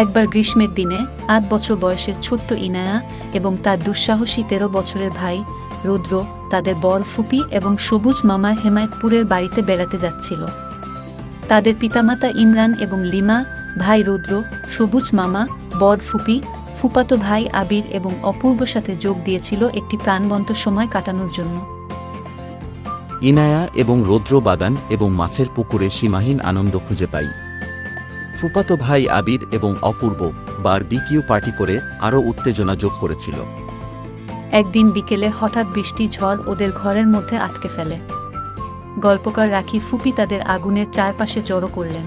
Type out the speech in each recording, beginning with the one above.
একবার গ্রীষ্মের দিনে ৮ বছর বয়সের ছোট্ট ইনায়া এবং তার দুঃসাহসী ১৩ বছরের ভাই রুদ্র তাদের বড় ফুপি এবং সবুজ মামার হেমায়তপুরের বাড়িতে বেড়াতে যাচ্ছিল। তাদের পিতামাতা ইমরান এবং লিমা, ভাই রুদ্র, সবুজ মামা, বড় ফুপি, ফুপাতো ভাই আবির এবং অপূর্বর সাথে যোগ দিয়েছিল একটি প্রাণবন্ত সময় কাটানোর জন্য। ইনায়া এবং রৌদ্র বাগান এবং মাছের পুকুরে সীমাহীন আনন্দ খুঁজে পাই। ফুপাতো ভাই আবির এবং অপূর্ব বারবিকিউ পার্টি করে আরও উত্তেজনা যোগ করেছিল। একদিন বিকেলে হঠাৎ বৃষ্টি ঝড় ওদের ঘরের মধ্যে আটকে ফেলে। গল্পকার রাখি ফুপি তাদের আগুনের চারপাশে জড়ো করলেন।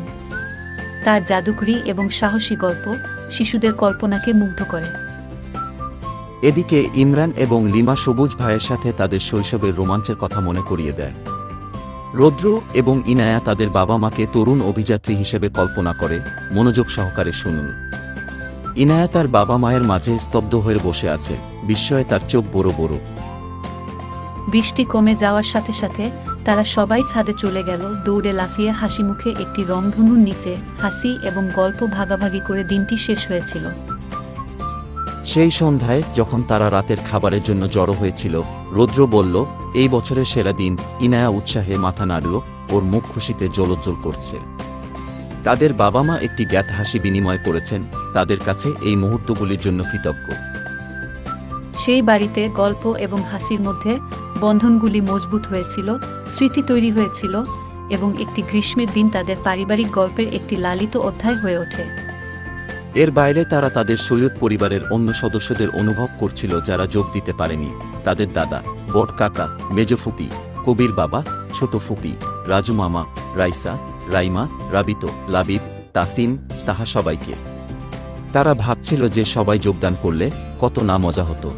তার জাদুকরি এবং সাহসী গল্প শিশুদের কল্পনাকে মুগ্ধ করে। এদিকে ইমরান এবং লিমা সবুজ ভাইয়ের সাথে তাদের শৈশবের রোমাঞ্চের কথা মনে করিয়ে দেয়। রৌদ্র এবং ইনায়া তাদের বাবা মাকে তরুণ অভিযাত্রী হিসেবে কল্পনা করে। মনোযোগ সহকারে শুনুন। ইনায়া তার বাবা মায়ের মাঝে স্তব্ধ হয়ে বসে আছে, বিস্ময়ে তার চোখ বড় বড়। বৃষ্টি কমে যাওয়ার সাথে সাথে তারা সবাই ছাদে চলে গেল। দৌড়ে লাফিয়ে হাসি মুখে একটি রংধনুর নিচে হাসি এবং গল্প ভাগাভাগি করে দিনটি শেষ হয়েছিল। সেই সন্ধ্যায় যখন তারা রাতের খাবারের জন্য জড়ো হয়েছিল, রৌদ্র বলল, এই বছরের সেরা দিন। ইনায়া উৎসাহে মাথা নাড়ল, ওর মুখ খুশিতে জ্বলজ্বল করছে। তাদের বাবা মা একটি জ্ঞাত হাসি বিনিময় করেছেন, তাদের কাছে এই মুহূর্তগুলির জন্য কৃতজ্ঞ। সেই বাড়িতে গল্প এবং হাসির মধ্যে বন্ধনগুলি মজবুত হয়েছিল, স্মৃতি তৈরি হয়েছিল এবং একটি গ্রীষ্মের দিন তাদের পারিবারিক গল্পের একটি লালিত অধ্যায় হয়ে ওঠে। এর বাইরে তারা তাদের সৈয়দ পরিবারের অন্য সদস্যদের অনুভব করছিল যারা যোগ দিতে পারেনি। তাদের দাদা, বড় কাকা, মেজ ফুপি, কবির বাবা, ছোট ফুপি, রাজু মামা, রাইসা, রাইমা, রাবিতো, লাবিব, তাসিন, তাহা সবাইকে। তারা ভাবছিল যে সবাই যোগদান করলে কত না মজা হতো।